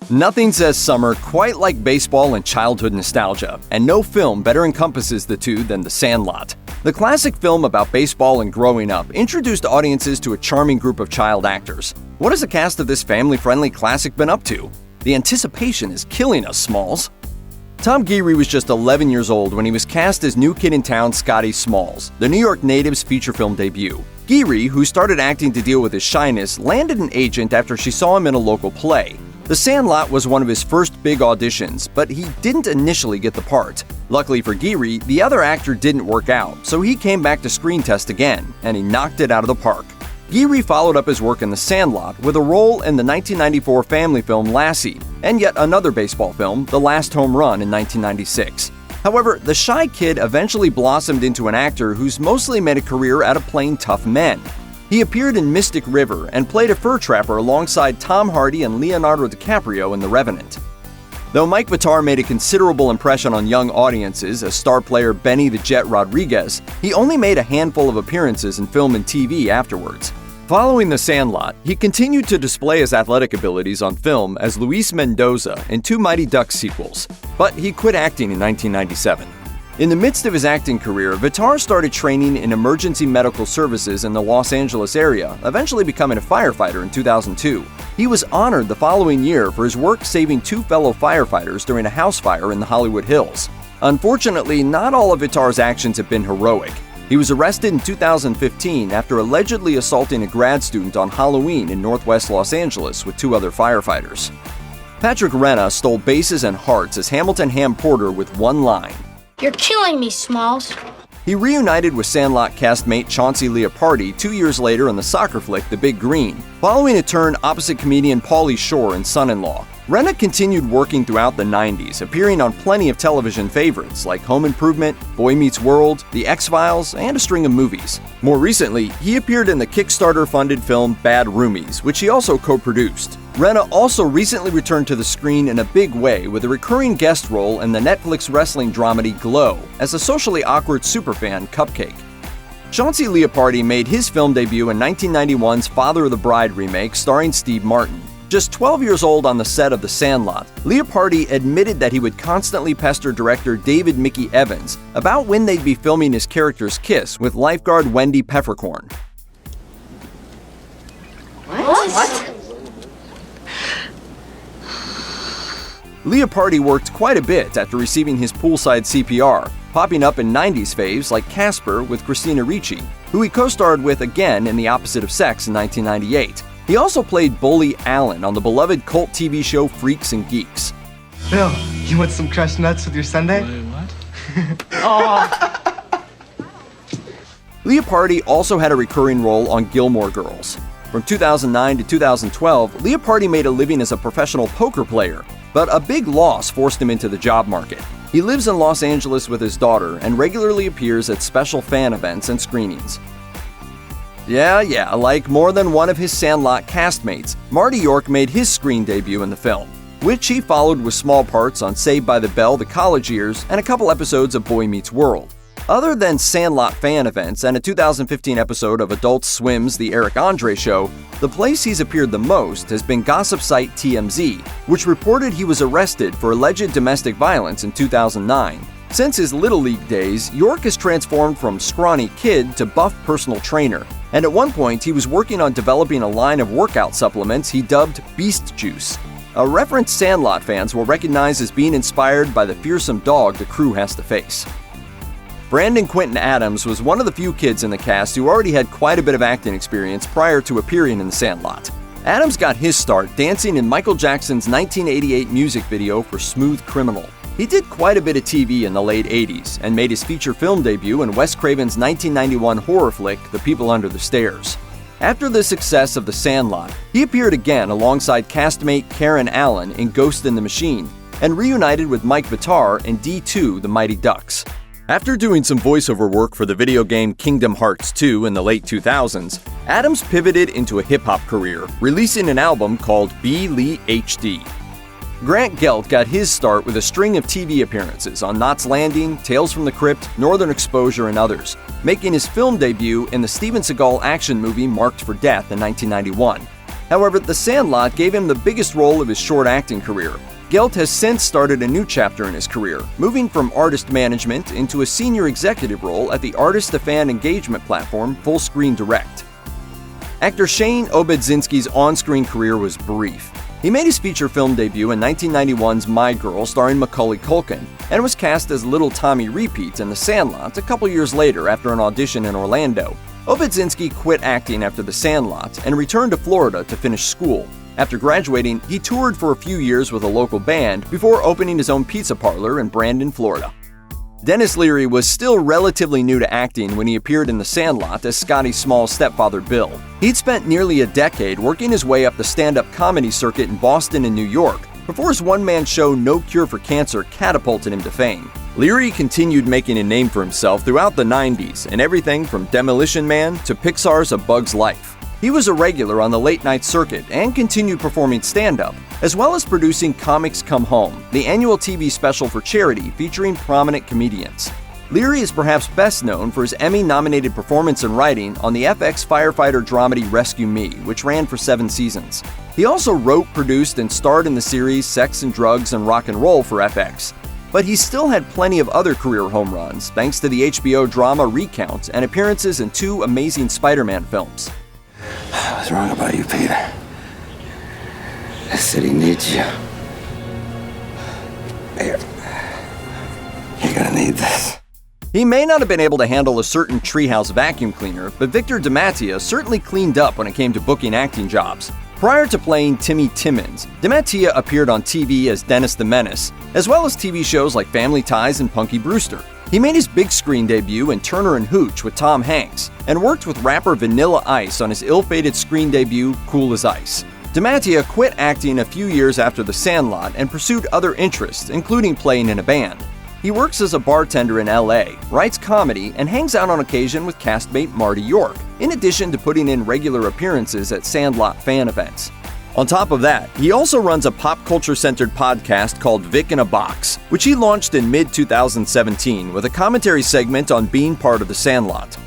Nothing says summer quite like baseball and childhood nostalgia, and no film better encompasses the two than The Sandlot. The classic film about baseball and growing up introduced audiences to a charming group of child actors. What has the cast of this family-friendly classic been up to? The anticipation is killing us, Smalls. Tom Guiry was just 11 years old when he was cast as new kid in town Scotty Smalls, the New York native's feature film debut. Guiry, who started acting to deal with his shyness, landed an agent after she saw him in a local play. The Sandlot was one of his first big auditions, but he didn't initially get the part. Luckily for Guiry, the other actor didn't work out, so he came back to screen test again, and he knocked it out of the park. Guiry followed up his work in The Sandlot with a role in the 1994 family film Lassie, and yet another baseball film, The Last Home Run in 1996. However, the shy kid eventually blossomed into an actor who's mostly made a career out of playing tough men. He appeared in Mystic River and played a fur trapper alongside Tom Hardy and Leonardo DiCaprio in The Revenant. Though Mike Vitar made a considerable impression on young audiences as star player Benny the Jet Rodriguez, he only made a handful of appearances in film and TV afterwards. Following The Sandlot, he continued to display his athletic abilities on film as Luis Mendoza in two Mighty Ducks sequels, but he quit acting in 1997. In the midst of his acting career, Vitar started training in emergency medical services in the Los Angeles area, eventually becoming a firefighter in 2002. He was honored the following year for his work saving two fellow firefighters during a house fire in the Hollywood Hills. Unfortunately, not all of Vitar's actions have been heroic. He was arrested in 2015 after allegedly assaulting a grad student on Halloween in northwest Los Angeles with two other firefighters. Patrick Renna stole bases and hearts as Hamilton Ham Porter with one line. You're killing me, Smalls. He reunited with Sandlot castmate Chauncey Leopardi 2 years later in the soccer flick The Big Green, following a turn opposite comedian Pauly Shore in Son-in-Law. Renna continued working throughout the 90s, appearing on plenty of television favorites like Home Improvement, Boy Meets World, The X-Files, and a string of movies. More recently, he appeared in the Kickstarter-funded film Bad Roomies, which he also co-produced. Renna also recently returned to the screen in a big way with a recurring guest role in the Netflix wrestling dramedy Glow as a socially awkward superfan Cupcake. Chauncey Leopardi made his film debut in 1991's Father of the Bride remake starring Steve Martin. Just 12 years old on the set of The Sandlot, Leopardi admitted that he would constantly pester director David Mickey Evans about when they'd be filming his character's kiss with lifeguard Wendy Peppercorn. What? Leopardi worked quite a bit after receiving his poolside CPR, popping up in 90s faves like Casper with Christina Ricci, who he co-starred with again in The Opposite of Sex in 1998. He also played Bully Allen on the beloved cult TV show Freaks and Geeks. Bill, you want some crushed nuts with your sundae? Wait, what? Oh. Leopardi also had a recurring role on Gilmore Girls. From 2009 to 2012, Leopardi made a living as a professional poker player, but a big loss forced him into the job market. He lives in Los Angeles with his daughter and regularly appears at special fan events and screenings. Yeah, like more than one of his Sandlot castmates, Marty York made his screen debut in the film, which he followed with small parts on Saved by the Bell The College Years and a couple episodes of Boy Meets World. Other than Sandlot fan events and a 2015 episode of Adult Swim's The Eric Andre Show, the place he's appeared the most has been gossip site TMZ, which reported he was arrested for alleged domestic violence in 2009. Since his Little League days, York has transformed from scrawny kid to buff personal trainer, and at one point he was working on developing a line of workout supplements he dubbed Beast Juice, a reference Sandlot fans will recognize as being inspired by the fearsome dog the crew has to face. Brandon Quintin Adams was one of the few kids in the cast who already had quite a bit of acting experience prior to appearing in The Sandlot. Adams got his start dancing in Michael Jackson's 1988 music video for Smooth Criminal. He did quite a bit of TV in the late 80s and made his feature film debut in Wes Craven's 1991 horror flick The People Under the Stairs. After the success of The Sandlot, he appeared again alongside castmate Karen Allen in Ghost in the Machine and reunited with Mike Vitar in D2 The Mighty Ducks. After doing some voiceover work for the video game Kingdom Hearts 2 in the late 2000s, Adams pivoted into a hip-hop career, releasing an album called B. Lee HD. Grant Gelt got his start with a string of TV appearances on Knots Landing, Tales from the Crypt, Northern Exposure, and others, making his film debut in the Steven Seagal action movie Marked for Death in 1991. However, The Sandlot gave him the biggest role of his short acting career. Gelt has since started a new chapter in his career, moving from artist management into a senior executive role at the artist-to-fan engagement platform Full Screen Direct. Actor Shane Obedzinski's on-screen career was brief. He made his feature film debut in 1991's My Girl starring Macaulay Culkin, and was cast as Little Tommy Repeat in The Sandlot a couple years later after an audition in Orlando. Obedzinski quit acting after The Sandlot and returned to Florida to finish school. After graduating, he toured for a few years with a local band before opening his own pizza parlor in Brandon, Florida. Denis Leary was still relatively new to acting when he appeared in The Sandlot as Scotty Small's stepfather Bill. He'd spent nearly a decade working his way up the stand-up comedy circuit in Boston and New York before his one-man show No Cure for Cancer catapulted him to fame. Leary continued making a name for himself throughout the 90s in everything from Demolition Man to Pixar's A Bug's Life. He was a regular on the late-night circuit and continued performing stand-up, as well as producing Comics Come Home, the annual TV special for charity featuring prominent comedians. Leary is perhaps best known for his Emmy-nominated performance and writing on the FX firefighter dramedy Rescue Me, which ran for 7 seasons. He also wrote, produced, and starred in the series Sex and Drugs and Rock and Roll for FX. But he still had plenty of other career home runs, thanks to the HBO drama Recount and appearances in 2 amazing Spider-Man films. What's wrong about you, Peter? The city needs you. Here. You're gonna need this. He may not have been able to handle a certain treehouse vacuum cleaner, but Victor DiMattia certainly cleaned up when it came to booking acting jobs. Prior to playing Timmy Timmons, DiMattia appeared on TV as Dennis the Menace, as well as TV shows like Family Ties and Punky Brewster. He made his big screen debut in Turner and Hooch with Tom Hanks, and worked with rapper Vanilla Ice on his ill-fated screen debut Cool as Ice. DiMattia quit acting a few years after The Sandlot and pursued other interests, including playing in a band. He works as a bartender in LA, writes comedy, and hangs out on occasion with castmate Marty York, in addition to putting in regular appearances at Sandlot fan events. On top of that, he also runs a pop culture-centered podcast called Vic in a Box, which he launched in mid-2017 with a commentary segment on being part of The Sandlot.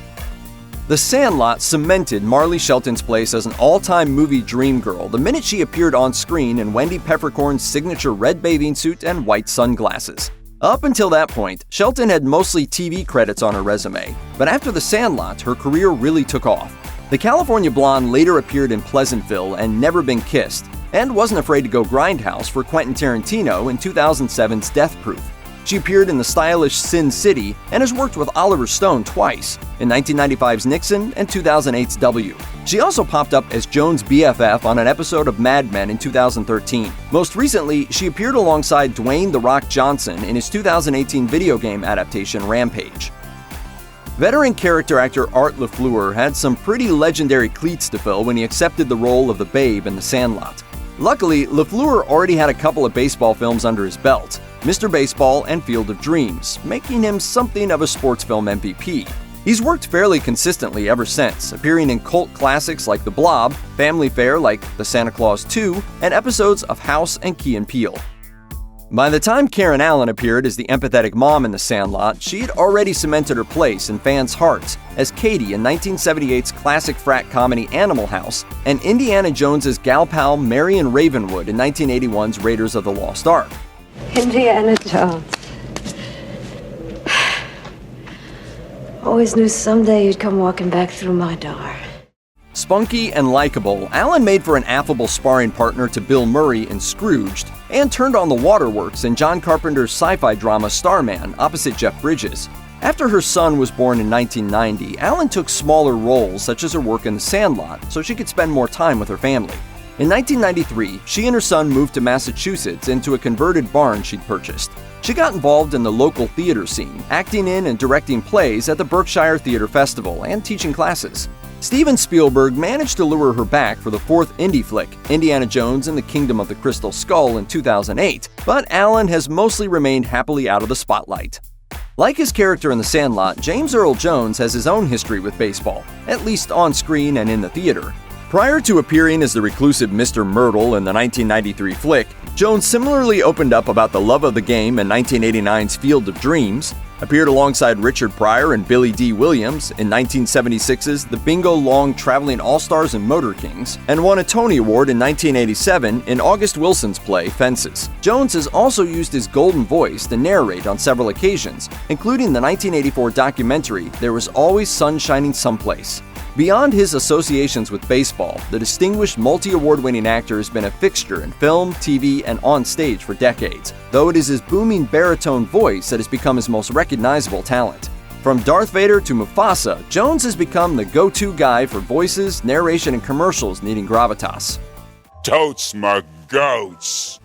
The Sandlot cemented Marley Shelton's place as an all-time movie dream girl the minute she appeared on screen in Wendy Peppercorn's signature red bathing suit and white sunglasses. Up until that point, Shelton had mostly TV credits on her resume, but after The Sandlot, her career really took off. The California blonde later appeared in Pleasantville and Never Been Kissed, and wasn't afraid to go grindhouse for Quentin Tarantino in 2007's Death Proof. She appeared in the stylish Sin City and has worked with Oliver Stone twice, in 1995's Nixon and 2008's W. She also popped up as Joan's BFF on an episode of Mad Men in 2013. Most recently, she appeared alongside Dwayne "The Rock" Johnson in his 2018 video game adaptation Rampage. Veteran character actor Art LaFleur had some pretty legendary cleats to fill when he accepted the role of the Babe in The Sandlot. Luckily, LaFleur already had a couple of baseball films under his belt, Mr. Baseball and Field of Dreams, making him something of a sports film MVP. He's worked fairly consistently ever since, appearing in cult classics like The Blob, family fare like The Santa Claus 2, and episodes of House and Key and Peele. By the time Karen Allen appeared as the empathetic mom in The Sandlot, she had already cemented her place in fans' hearts as Katie in 1978's classic frat comedy Animal House, and Indiana Jones's gal pal Marion Ravenwood in 1981's Raiders of the Lost Ark. Indiana Jones. Always knew someday you'd come walking back through my door. Spunky and likable, Allen made for an affable sparring partner to Bill Murray in Scrooged, and turned on the waterworks in John Carpenter's sci-fi drama Starman opposite Jeff Bridges. After her son was born in 1990, Allen took smaller roles such as her work in The Sandlot so she could spend more time with her family. In 1993, she and her son moved to Massachusetts into a converted barn she'd purchased. She got involved in the local theater scene, acting in and directing plays at the Berkshire Theater Festival and teaching classes. Steven Spielberg managed to lure her back for the 4th indie flick, Indiana Jones and the Kingdom of the Crystal Skull in 2008, but Allen has mostly remained happily out of the spotlight. Like his character in The Sandlot, James Earl Jones has his own history with baseball, at least on screen and in the theater. Prior to appearing as the reclusive Mr. Myrtle in the 1993 flick, Jones similarly opened up about the love of the game in 1989's Field of Dreams, Appeared alongside Richard Pryor and Billy D. Williams in 1976's The Bingo Long Traveling All-Stars and Motor Kings, and won a Tony Award in 1987 in August Wilson's play Fences. Jones has also used his golden voice to narrate on several occasions, including the 1984 documentary There Was Always Sun Shining Someplace. Beyond his associations with baseball, the distinguished multi-award-winning actor has been a fixture in film, TV, and on stage for decades, though it is his booming baritone voice that has become his most recognizable talent. From Darth Vader to Mufasa, Jones has become the go-to guy for voices, narration, and commercials needing gravitas. Totes my goats.